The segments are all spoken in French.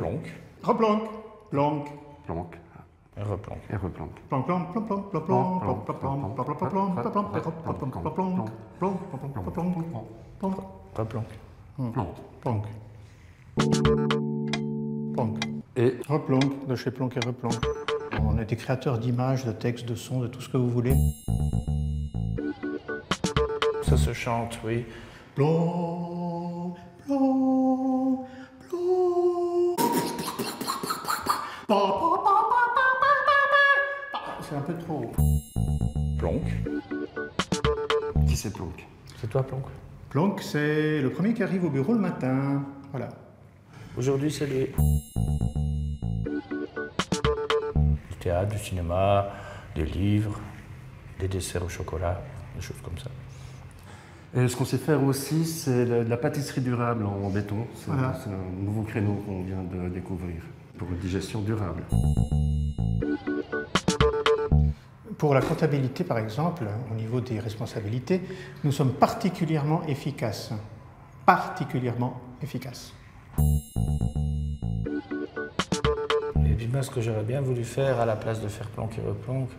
replonque. Replonque. Plonque. Plonque. Et replonque. Et replonque. Plonque, plonque, plonque, plonque, plonque, plonque, plonque, plonque, plonque, plonque, plonque, plonque, plonque, plonque, Replonque. Plonque. plonque. Plonque. Et Replonque, de chez Plonque et Replonque. On est des créateurs d'images, de textes, de sons, de tout ce que vous voulez. Ça se chante, oui. Plonque, plonque, plonque. C'est un peu trop. Plonque. qui c'est Plonque? C'est toi, Plonque. Plonque, c'est le premier qui arrive au bureau le matin. Voilà. Aujourd'hui, c'est du théâtre, du cinéma, des livres, des desserts au chocolat, des choses comme ça. Et ce qu'on sait faire aussi, c'est la pâtisserie durable en béton. C'est Voilà. c'est un nouveau créneau qu'on vient de découvrir pour une digestion durable. Pour la comptabilité, par exemple, au niveau des responsabilités, nous sommes particulièrement efficaces. Particulièrement efficaces. Et puis moi, ce que j'aurais bien voulu faire à la place de faire Plonque et Replonque,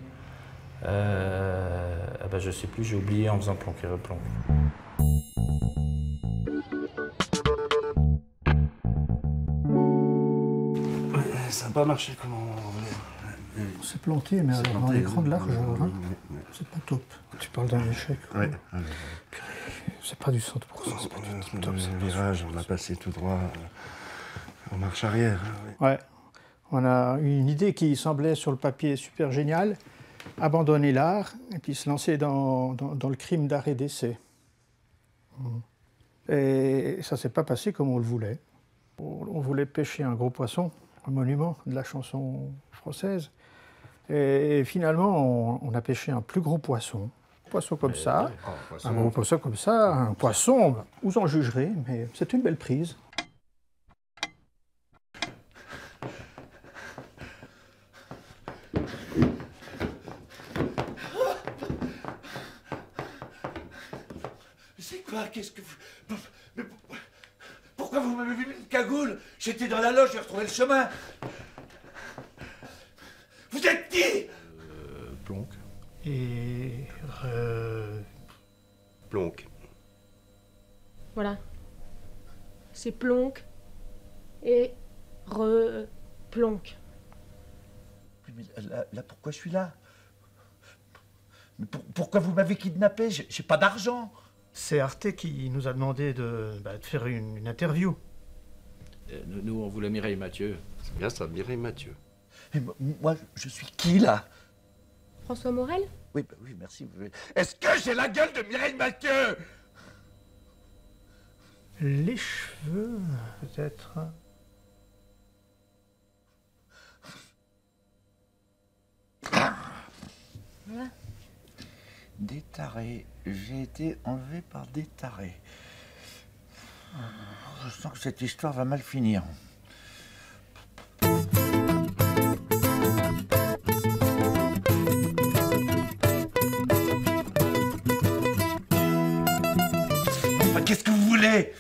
je sais plus, j'ai oublié en faisant Plonque et Replonque. Ça n'a pas marché comme on voulait. C'est planté, mais C'est dans planté, les grandes largeurs. Hein. Ouais. C'est pas top. Tu parles d'un échec. Ouais. C'est pas du 100%, c'est pas du top. Le virage, on l'a passé tout droit en marche arrière. Ouais. On a eu une idée qui semblait sur le papier super géniale, abandonner l'art et puis se lancer dans le crime d'art et d'essai. Et ça s'est pas passé comme on le voulait. On voulait pêcher un gros poisson, un monument de la chanson française. Et finalement, on a pêché un plus gros poisson. Un poisson comme ça, un gros poisson comme ça, un poisson, vous en jugerez, mais c'est une belle prise. C'est quoi? Qu'est-ce que vous... Mais pourquoi vous m'avez vu une cagoule? J'étais dans la loge, j'ai retrouvé le chemin. Vous êtes qui? Plonque. Et... Plonque. Voilà. C'est Plonque et Replonque. Mais là, pourquoi je suis là? Mais pourquoi vous m'avez kidnappé? J'ai pas d'argent. C'est Arte qui nous a demandé de faire une interview. Nous, on voulait Mireille Mathieu. C'est bien ça, Mireille Mathieu. Mais moi, je suis qui, là? François Morel? Oui, oui, merci. Est-ce que j'ai la gueule de Mireille Mathieu? Les cheveux, peut-être. Voilà. Des tarés. J'ai été enlevé par des tarés. Je sens que cette histoire va mal finir. Qu'est-ce que vous voulez?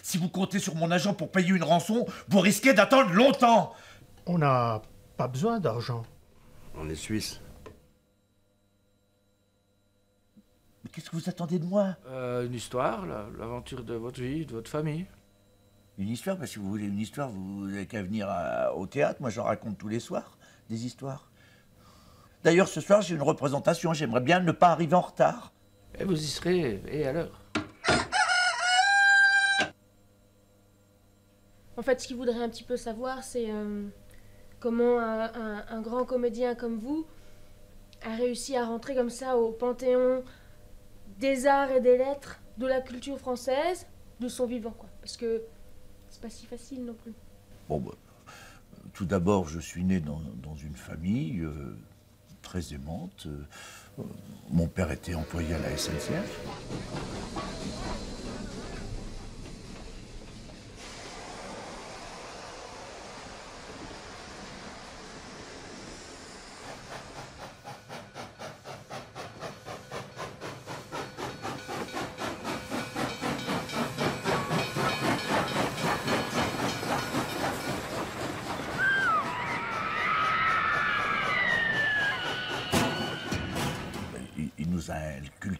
Si vous comptez sur mon agent pour payer une rançon, vous risquez d'attendre longtemps. On n'a pas besoin d'argent. On est suisse. Mais qu'est-ce que vous attendez de moi? Une histoire, l'aventure de votre vie, de votre famille. Une histoire? Bah, si vous voulez une histoire, vous n'avez qu'à venir au théâtre. Moi, j'en raconte tous les soirs, des histoires. D'ailleurs, ce soir, j'ai une représentation. J'aimerais bien ne pas arriver en retard. Et vous y serez, et à l'heure. En fait, ce qu'il voudrait un petit peu savoir, c'est comment un grand comédien comme vous a réussi à rentrer comme ça au panthéon des arts et des lettres, de la culture française, de son vivant, quoi. Parce que c'est pas si facile non plus. Bon, bah, tout d'abord, je suis né dans une famille très aimante. Mon père était employé à la SNCF.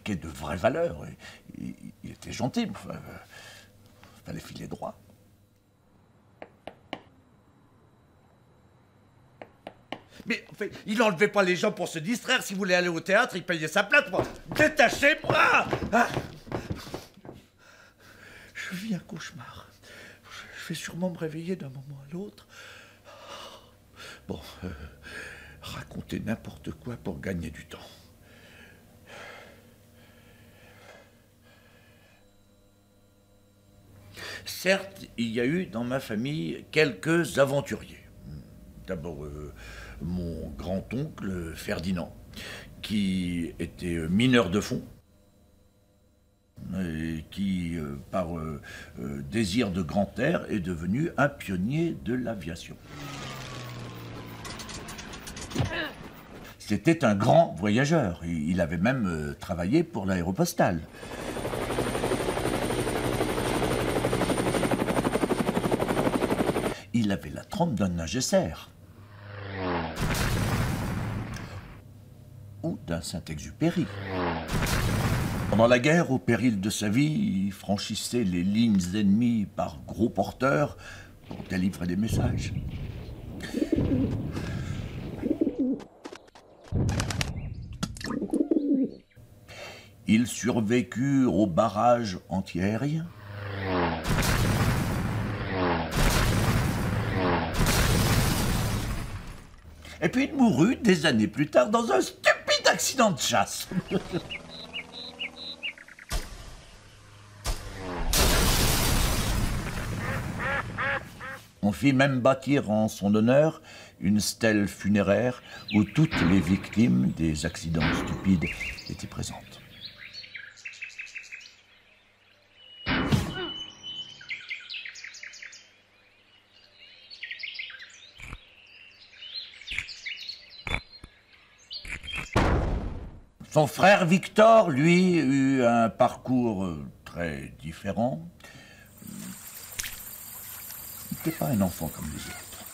inculquait de vraies valeurs. Il était gentil, enfin, fallait filer droit. Mais en fait, il n'enlevait pas les gens pour se distraire. S'il voulait aller au théâtre, il payait sa place. Moi, détachez-moi! Ah, je vis un cauchemar. Je vais sûrement me réveiller d'un moment à l'autre. Bon, raconter n'importe quoi pour gagner du temps. Certes, il y a eu dans ma famille quelques aventuriers. D'abord, mon grand-oncle Ferdinand, qui était mineur de fond, et qui, par désir de grand air, est devenu un pionnier de l'aviation. C'était un grand voyageur. Il avait même travaillé pour l'Aéropostale. Il avait la trempe d'un Ingesser. Ou d'un Saint-Exupéry. Pendant la guerre, au péril de sa vie, il franchissait les lignes ennemies par gros porteurs pour délivrer des messages. Il survécut aux barrages antiaériens. Et puis il mourut des années plus tard dans un stupide accident de chasse. On fit même bâtir en son honneur une stèle funéraire où toutes les victimes des accidents stupides étaient présentes. Son frère Victor, lui, eut un parcours très différent. Il n'était pas un enfant comme les autres,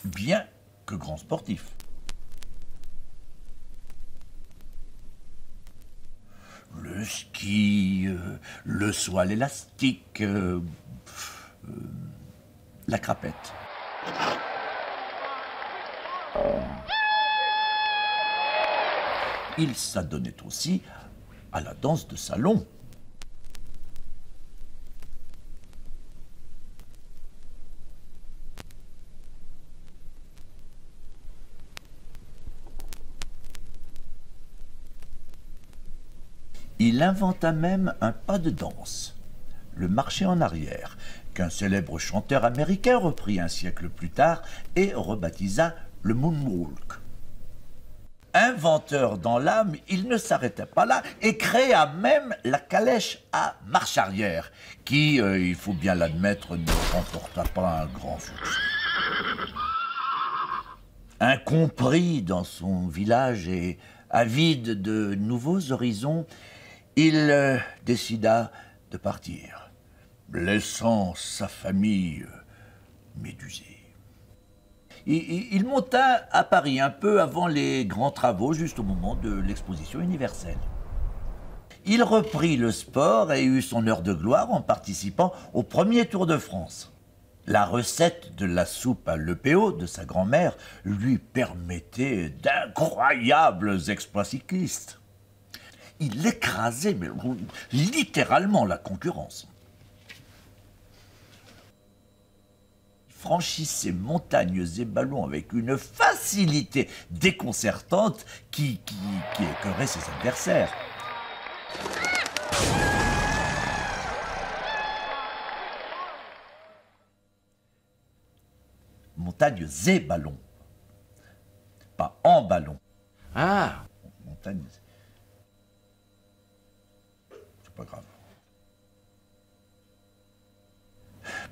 bien que grand sportif. Le ski, le saut à l'élastique, la crapette. Il s'adonnait aussi à la danse de salon. Il inventa même un pas de danse, le marché en arrière, qu'un célèbre chanteur américain reprit un siècle plus tard et rebaptisa le moonwalk. Inventeur dans l'âme, il ne s'arrêta pas là et créa même la calèche à marche arrière, qui, il faut bien l'admettre, ne remporta pas un grand succès. Incompris dans son village et avide de nouveaux horizons, il décida de partir, laissant sa famille médusée. Il monta à Paris un peu avant les grands travaux, juste au moment de l'exposition universelle. Il reprit le sport et eut son heure de gloire en participant au premier Tour de France. La recette de la soupe à l'EPO de sa grand-mère lui permettait d'incroyables exploits cyclistes. Il écrasait mais, littéralement la concurrence. Il franchissait montagnes et ballons avec une facilité déconcertante qui écœurait ses adversaires. Montagnes et ballons, pas en ballon. Ah, Montagnes. C'est pas grave.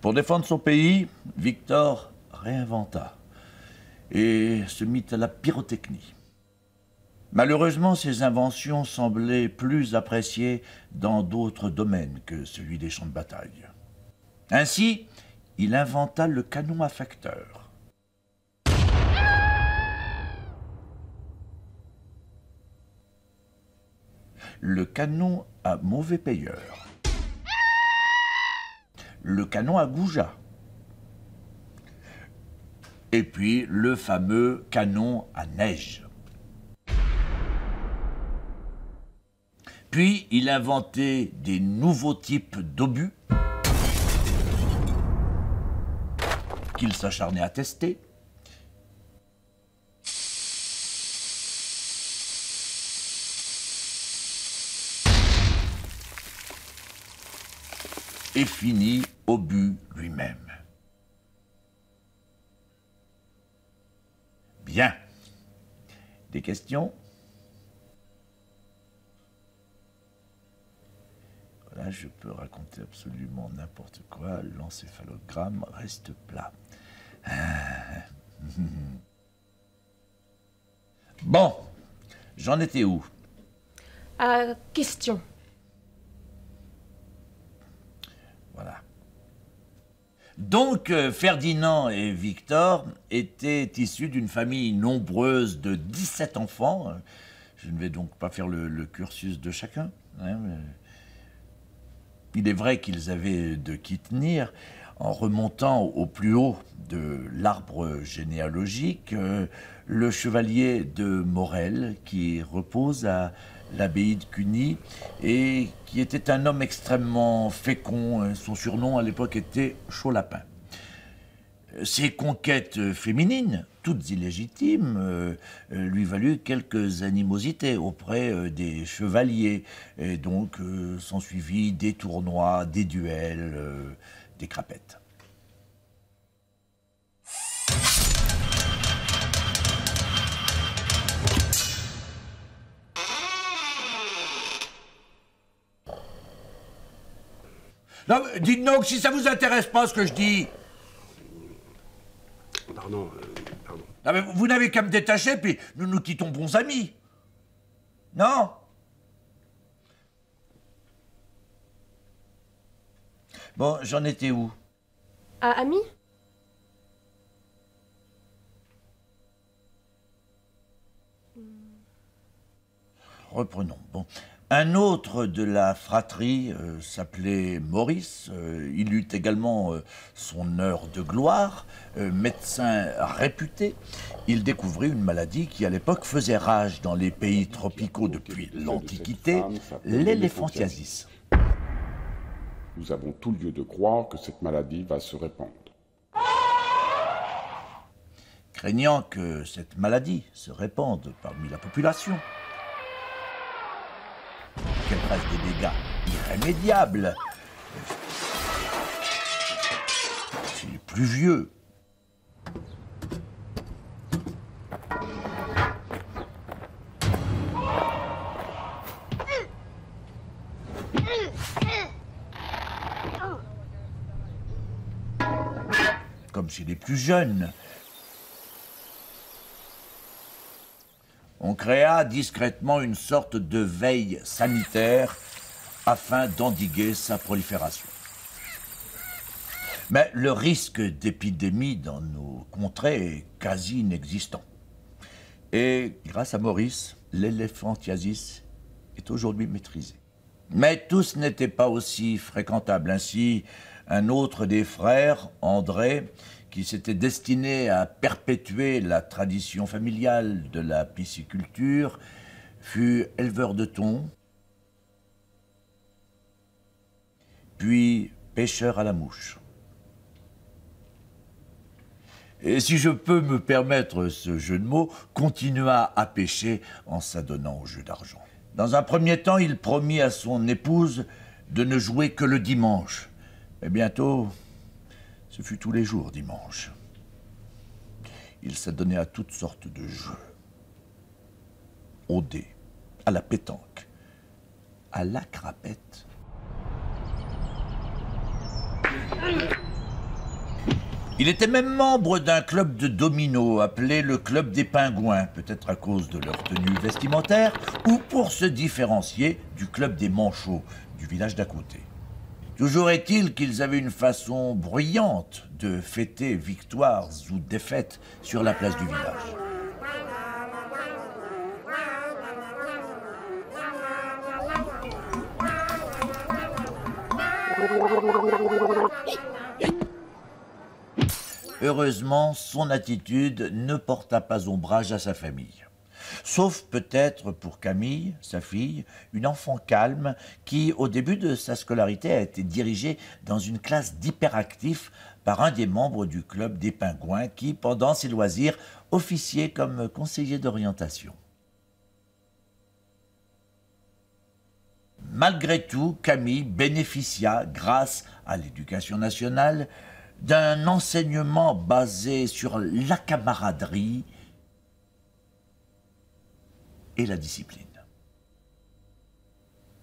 Pour défendre son pays, Victor réinventa et se mit à la pyrotechnie. Malheureusement, ses inventions semblaient plus appréciées dans d'autres domaines que celui des champs de bataille. Ainsi, il inventa le canon à facteur. le canon à mauvais payeur, le canon à goujat, et puis le fameux canon à neige. Puis il inventait des nouveaux types d'obus qu'il s'acharnait à tester. Et finit obus lui-même. Bien. Des questions? Voilà, je peux raconter absolument n'importe quoi. L'encéphalogramme reste plat. Bon, j'en étais où? Question. Voilà. Donc, Ferdinand et Victor étaient issus d'une famille nombreuse de 17 enfants. Je ne vais donc pas faire le cursus de chacun. Hein, mais... Il est vrai qu'ils avaient de qui tenir. En remontant au plus haut de l'arbre généalogique, le chevalier de Morel, qui repose à l'abbaye de Cluny, et qui était un homme extrêmement fécond. Son surnom à l'époque était Chaud-Lapin. Ses conquêtes féminines, toutes illégitimes, lui valut quelques animosités auprès des chevaliers. Et donc s'ensuivit des tournois, des duels, des crapettes. Non, dites donc si ça vous intéresse pas ce que je dis. Pardon. Ah, mais vous n'avez qu'à me détacher, puis nous nous quittons bons amis. Non? Bon, j'en étais où? Ami? Reprenons. Bon. Un autre de la fratrie s'appelait Maurice. Il eut également son heure de gloire. Médecin réputé, il découvrit une maladie qui, à l'époque, faisait rage dans les pays tropicaux depuis l'Antiquité, l'éléphantiasis. Nous avons tout lieu de croire que cette maladie va se répandre. Craignant que cette maladie se répande parmi la population, qu'elle fasse des dégâts irrémédiables chez les plus vieux. Comme chez les plus jeunes. On créa discrètement une sorte de veille sanitaire afin d'endiguer sa prolifération. Mais le risque d'épidémie dans nos contrées est quasi inexistant. Et grâce à Maurice, l'éléphantiasis est aujourd'hui maîtrisée. Mais tous n'étaient pas aussi fréquentables. Ainsi, un autre des frères, André, qui s'était destiné à perpétuer la tradition familiale de la pisciculture, fut éleveur de thon, puis pêcheur à la mouche. Et si je peux me permettre ce jeu de mots, continua à pêcher en s'adonnant au jeu d'argent. Dans un premier temps, il promit à son épouse de ne jouer que le dimanche. Mais bientôt, ce fut tous les jours dimanche. Il s'adonnait à toutes sortes de jeux. Au dé, à la pétanque, à la crapette. Il était même membre d'un club de domino appelé le Club des Pingouins, peut-être à cause de leur tenue vestimentaire, ou pour se différencier du Club des Manchots, du village d'à côté. Toujours est-il qu'ils avaient une façon bruyante de fêter victoires ou défaites sur la place du village. Heureusement, son attitude ne porta pas ombrage à sa famille. Sauf peut-être pour Camille, sa fille, une enfant calme qui, au début de sa scolarité, a été dirigée dans une classe d'hyperactifs par un des membres du club des Pingouins qui, pendant ses loisirs, officiait comme conseiller d'orientation. Malgré tout, Camille bénéficia, grâce à l'éducation nationale, d'un enseignement basé sur la camaraderie et la discipline.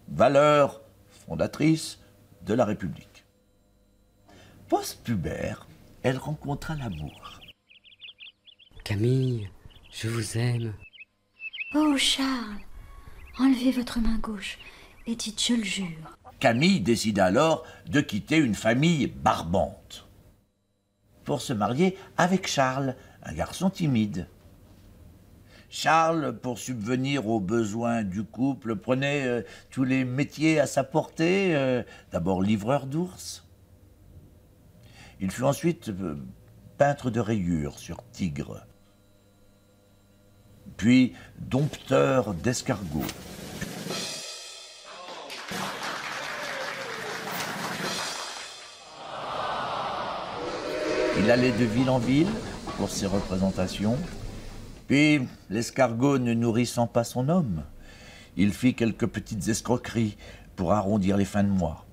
Valeurs fondatrices de la République. Post-pubère, elle rencontra l'amour. Camille, je vous aime. Oh, Charles, enlevez votre main gauche et dites « je le jure ». Camille décida alors de quitter une famille barbante pour se marier avec Charles, un garçon timide. Charles, pour subvenir aux besoins du couple, prenait tous les métiers à sa portée. D'abord livreur d'ours. Il fut ensuite peintre de rayures sur tigre. Puis dompteur d'escargots. Il allait de ville en ville pour ses représentations. Puis, l'escargot ne nourrissant pas son homme, il fit quelques petites escroqueries pour arrondir les fins de mois.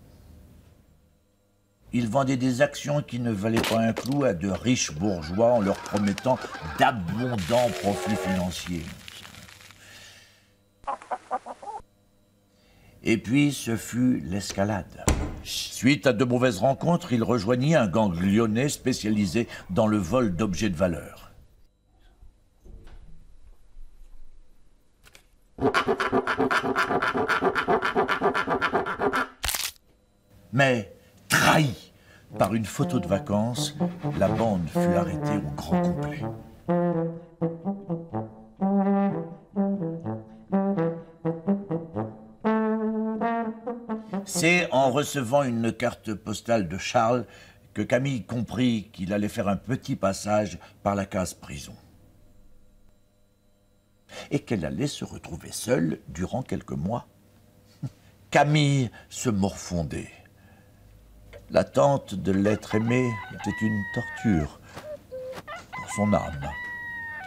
Il vendait des actions qui ne valaient pas un clou à de riches bourgeois en leur promettant d'abondants profits financiers. Et puis, ce fut l'escalade. Suite à de mauvaises rencontres, il rejoignit un gang lyonnais spécialisé dans le vol d'objets de valeur. Mais, trahi par une photo de vacances, la bande fut arrêtée au grand complet. C'est en recevant une carte postale de Charles que Camille comprit qu'il allait faire un petit passage par la case prison. Et qu'elle allait se retrouver seule durant quelques mois. Camille se morfondait. L'attente de l'être aimé était une torture pour son âme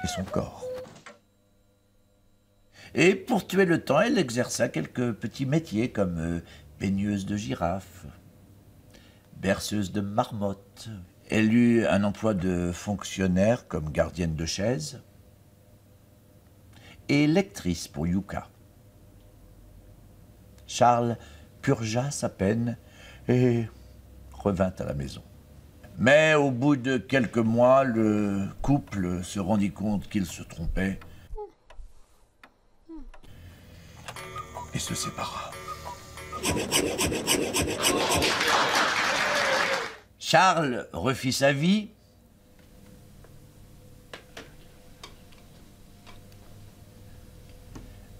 et son corps. Et pour tuer le temps, elle exerça quelques petits métiers comme peigneuse de girafes, berceuse de marmottes. Elle eut un emploi de fonctionnaire comme gardienne de chaise et lectrice pour Yuka. Charles purgea sa peine et revint à la maison. Mais au bout de quelques mois, le couple se rendit compte qu'il se trompait et se sépara. Charles refit sa vie.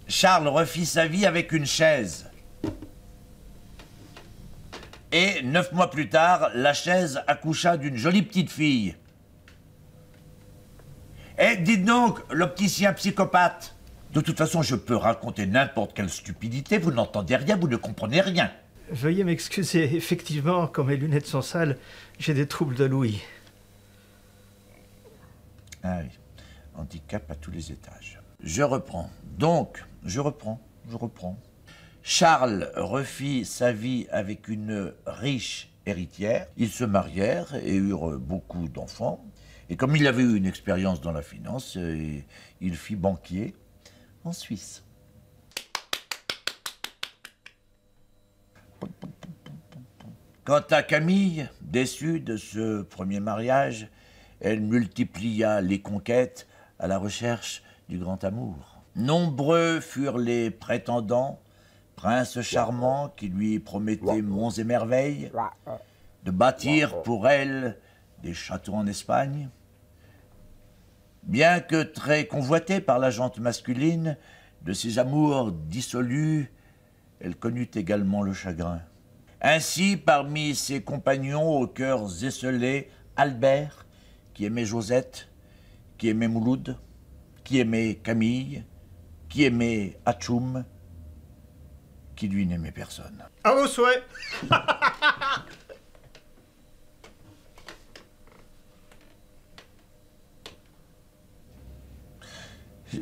Charles refit sa vie avec une chaise. Et 9 mois plus tard, la chaise accoucha d'une jolie petite fille. Eh, dites donc, l'opticien psychopathe, de toute façon, je peux raconter n'importe quelle stupidité, vous n'entendez rien, vous ne comprenez rien. Veuillez m'excuser, effectivement, quand mes lunettes sont sales, j'ai des troubles de l'ouïe. Ah oui, handicap à tous les étages. Je reprends. Donc, je reprends. Charles refit sa vie avec une riche héritière. Ils se marièrent et eurent beaucoup d'enfants. Et comme il avait eu une expérience dans la finance, il fit banquier en Suisse. Quant à Camille, déçue de ce premier mariage, elle multiplia les conquêtes à la recherche du grand amour. Nombreux furent les prétendants, princes charmants qui lui promettaient monts et merveilles, de bâtir pour elle des châteaux en Espagne. Bien que très convoitée par la gente masculine, de ses amours dissolus, elle connut également le chagrin. Ainsi, parmi ses compagnons aux cœurs esselés, Albert, qui aimait Josette, qui aimait Mouloud, qui aimait Camille, qui aimait Atchoum, qui lui n'aimait personne. À vos souhaits.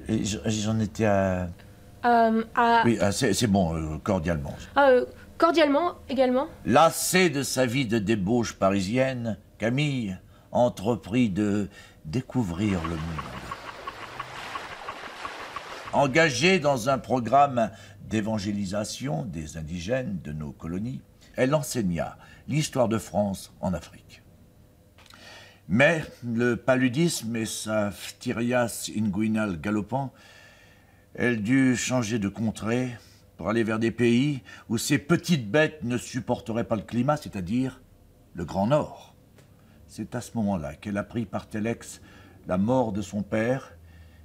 J'en étais à... À... Oui, c'est bon, cordialement. Cordialement, également. Lassé de sa vie de débauche parisienne, Camille entreprit de découvrir le monde. Engagée dans un programme d'évangélisation des indigènes de nos colonies, elle enseigna l'histoire de France en Afrique. Mais le paludisme et sa phthirias inguinale galopant, elle dut changer de contrée pour aller vers des pays où ces petites bêtes ne supporteraient pas le climat, c'est-à-dire le Grand Nord. C'est à ce moment-là qu'elle apprit par téléx la mort de son père,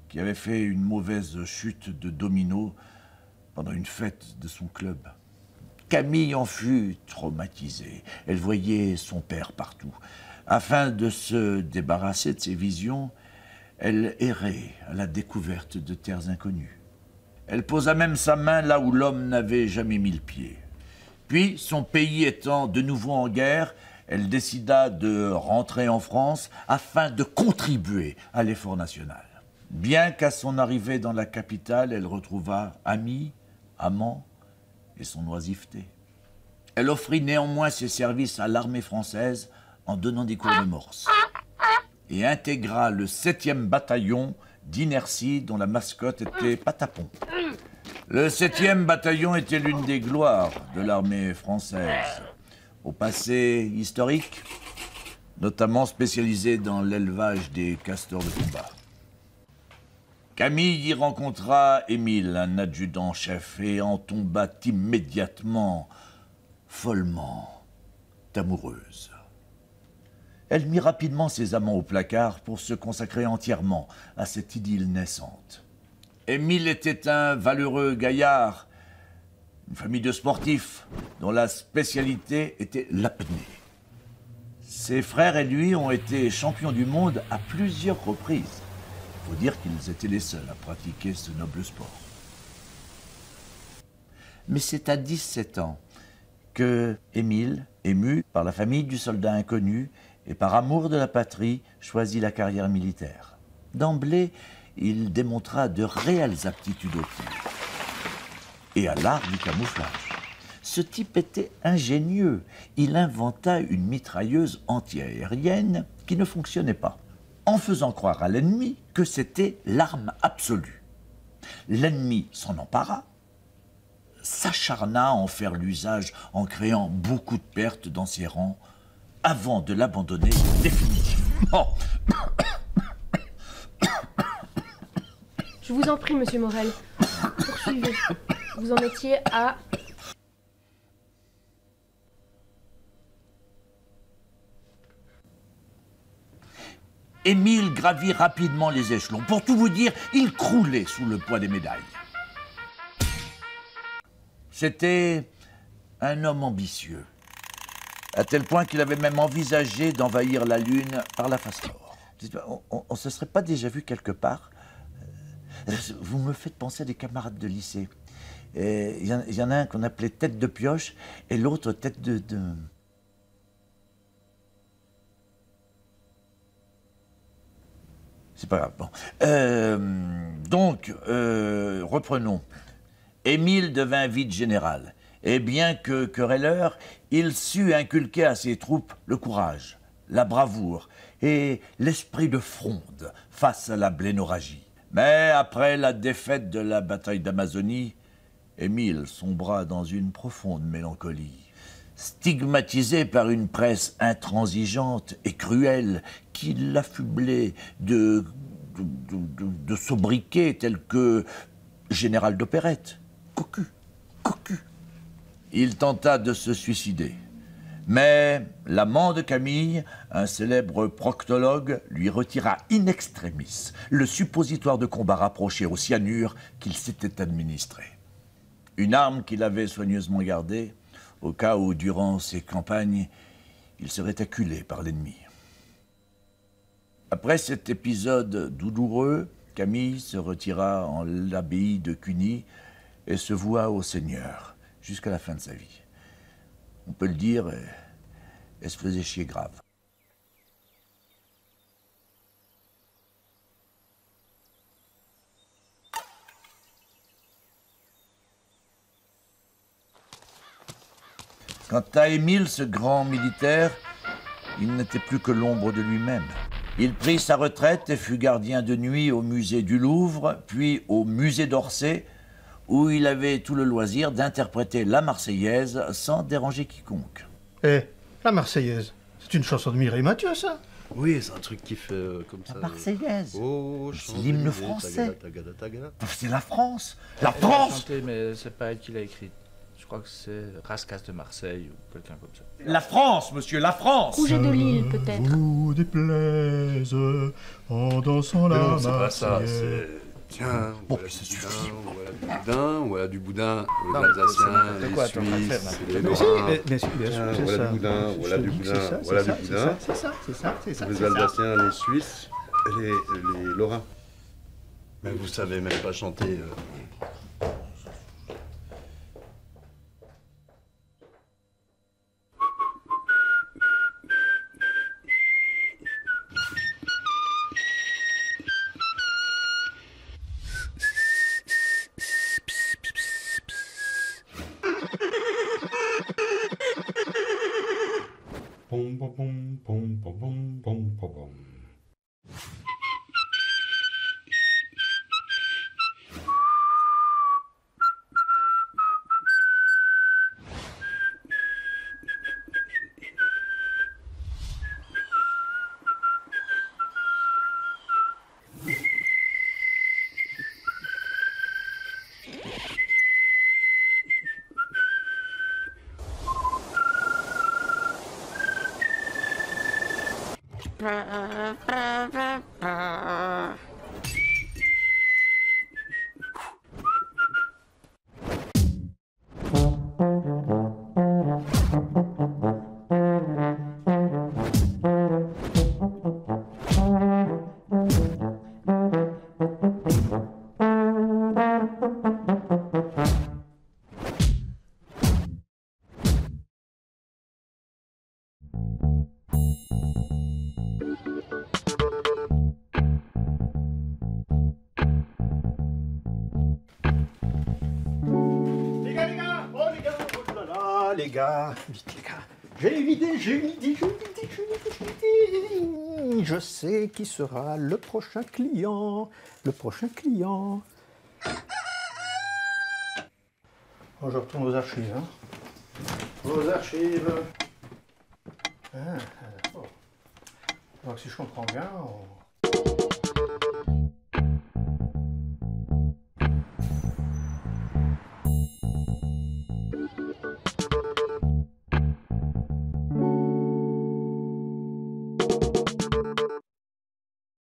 qui avait fait une mauvaise chute de domino pendant une fête de son club. Camille en fut traumatisée. Elle voyait son père partout. Afin de se débarrasser de ses visions, elle errait à la découverte de terres inconnues. Elle posa même sa main là où l'homme n'avait jamais mis le pied. Puis, son pays étant de nouveau en guerre, elle décida de rentrer en France afin de contribuer à l'effort national. Bien qu'à son arrivée dans la capitale, elle retrouva amis, amants et son oisiveté. Elle offrit néanmoins ses services à l'armée française en donnant des cours de morse et intégra le 7e bataillon d'inertie dont la mascotte était Patapon. Le 7e bataillon était l'une des gloires de l'armée française, au passé historique, notamment spécialisé dans l'élevage des castors de combat. Camille y rencontra Émile, un adjudant-chef, et en tomba immédiatement, follement amoureuse. Elle mit rapidement ses amants au placard pour se consacrer entièrement à cette idylle naissante. Émile était un valeureux gaillard, une famille de sportifs dont la spécialité était l'apnée. Ses frères et lui ont été champions du monde à plusieurs reprises. Il faut dire qu'ils étaient les seuls à pratiquer ce noble sport. Mais c'est à 17 ans que Émile, ému par la famille du soldat inconnu et par amour de la patrie, choisit la carrière militaire. D'emblée, il démontra de réelles aptitudes au tir et à l'art du camouflage. Ce type était ingénieux. Il inventa une mitrailleuse anti-aérienne qui ne fonctionnait pas, en faisant croire à l'ennemi que c'était l'arme absolue. L'ennemi s'en empara, s'acharna à en faire l'usage en créant beaucoup de pertes dans ses rangs, avant de l'abandonner définitivement. Je vous en prie, monsieur Morel. Poursuivez. Vous en étiez à... Émile gravit rapidement les échelons. Pour tout vous dire, il croulait sous le poids des médailles. C'était un homme ambitieux, à tel point qu'il avait même envisagé d'envahir la Lune par la face nord. On ne se serait pas déjà vu quelque part? Vous me faites penser à des camarades de lycée. Il y en a un qu'on appelait tête de pioche et l'autre tête de... C'est pas grave. Bon. Reprenons. Émile devint vite général. Et bien que querelleur, il sut inculquer à ses troupes le courage, la bravoure et l'esprit de fronde face à la blénorragie. Mais après la défaite de la bataille d'Amazonie, Émile sombra dans une profonde mélancolie. Stigmatisé par une presse intransigeante et cruelle qui l'affublait de sobriquets tels que général d'opérette, cocu. Il tenta de se suicider. Mais l'amant de Camille, un célèbre proctologue, lui retira in extremis le suppositoire de combat rapproché au cyanure qu'il s'était administré. Une arme qu'il avait soigneusement gardée, au cas où, durant ses campagnes, il serait acculé par l'ennemi. Après cet épisode douloureux, Camille se retira en l'abbaye de Cluny et se voua au Seigneur jusqu'à la fin de sa vie. On peut le dire, elle se faisait chier grave. Quant à Émile, ce grand militaire, il n'était plus que l'ombre de lui-même. Il prit sa retraite et fut gardien de nuit au musée du Louvre, puis au musée d'Orsay, où il avait tout le loisir d'interpréter la Marseillaise sans déranger quiconque. Eh, la Marseillaise, c'est une chanson de Mireille Mathieu, ça? Oui, c'est un truc qui fait comme ça. La Marseillaise, Oh, c'est l'hymne français. Tagada, tagada. C'est la France. La Elle a France. chanté, mais c'est pas elle qui l'a écrite. Je crois que c'est Rascasse de Marseille ou quelqu'un comme ça. La France, monsieur, la France. Rouget de Lille, peut-être. Vous déplaise en dansant Mais la non, c'est pas ça, Marseillaise. c'est... Tiens, Bon, voilà ça du suffit. boudin, voilà du boudin, Non, les mais c'est Alsaciens, n'importe les quoi, t'es en train de Suisses, faire n'importe les Mais si, Lorrains, bien sûr, Tiens, c'est voilà ça. du boudin, Je voilà te du dis que boudin, c'est ça, voilà c'est du ça, boudin. c'est ça, c'est ça, c'est ça, les c'est ça. Alsaciens, les Suisses, les Lorrains. Mais vous savez même pas chanter. Pom, pom, pom, pom, pom, pom, pom, pom, pom. Les gars, vite les gars. J'ai une idée. Je sais qui sera le prochain client. Oh, je retourne aux archives. Aux archives. Alors, si je comprends bien,